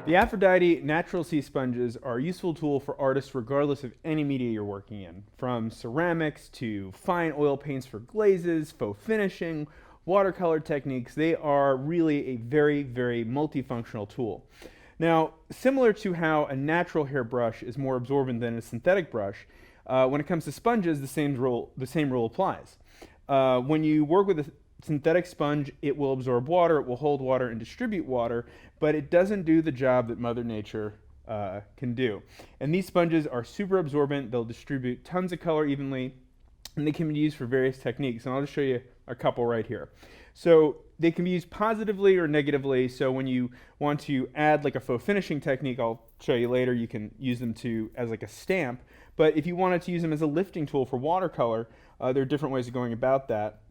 The Aphrodite Natural Sea Sponges are a useful tool for artists regardless of any media you're working in, from ceramics to fine oil paints for glazes, faux finishing, watercolor techniques. They are really a very, very multifunctional tool. Now, similar to how a natural hair brush is more absorbent than a synthetic brush, when it comes to sponges, the same rule applies. When you work with a synthetic sponge, it will absorb water, it will hold water and distribute water, but it doesn't do the job that Mother Nature can do. And these sponges are super absorbent, they'll distribute tons of color evenly, and they can be used for various techniques. And I'll just show you a couple right here. So they can be used positively or negatively. So when you want to add like a faux finishing technique, I'll show you later, you can use them as like a stamp. But if you wanted to use them as a lifting tool for watercolor, there are different ways of going about that.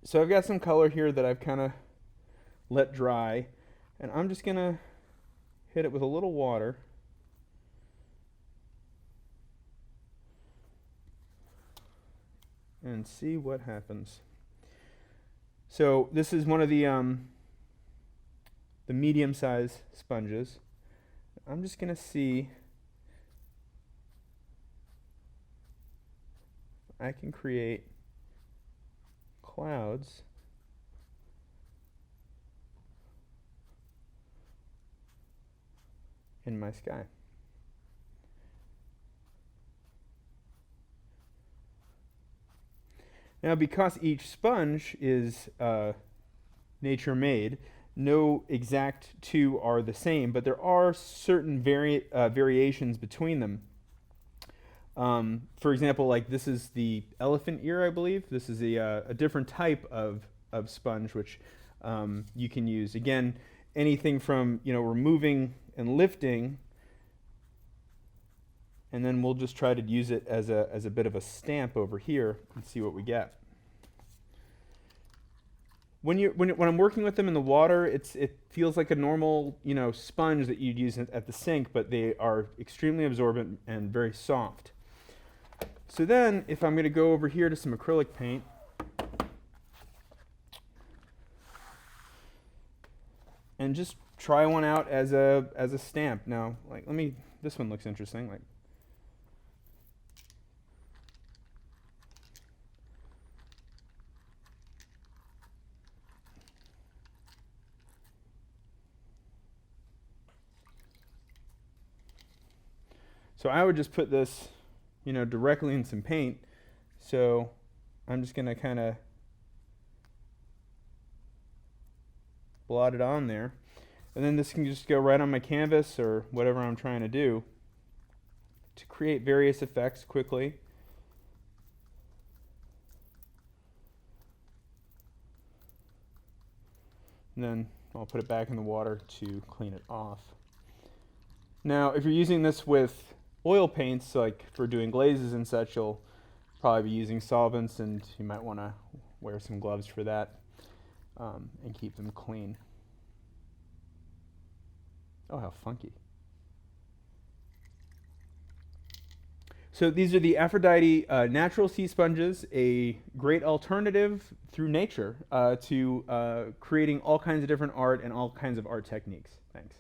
So I've got some color here that I've kind of let dry, and I'm just going to hit it with a little water. And see what happens. So this is one of the medium-sized sponges. I'm just going to see if I can create clouds in my sky. Now, because each sponge is nature-made, no exact two are the same, but there are certain variations between them. For example, like this is the elephant ear, I believe. This is a different type of sponge, which you can use. Again, anything from removing and lifting, and then we'll just try to use it as a bit of a stamp over here and see what we get. When I'm working with them in the water, it feels like a normal sponge that you'd use at the sink, but they are extremely absorbent and very soft. So then, if I'm going to go over here to some acrylic paint, and just try one out as a stamp. Now, this one looks interesting. So I would just put this directly in some paint. So I'm just going to kind of blot it on there. And then this can just go right on my canvas or whatever I'm trying to do to create various effects quickly. And then I'll put it back in the water to clean it off. Now, if you're using this with oil paints, like for doing glazes and such, you'll probably be using solvents, and you might want to wear some gloves for that and keep them clean. Oh, how funky. So these are the Aphrodite Natural Sea Sponges, a great alternative through nature to creating all kinds of different art and all kinds of art techniques. Thanks.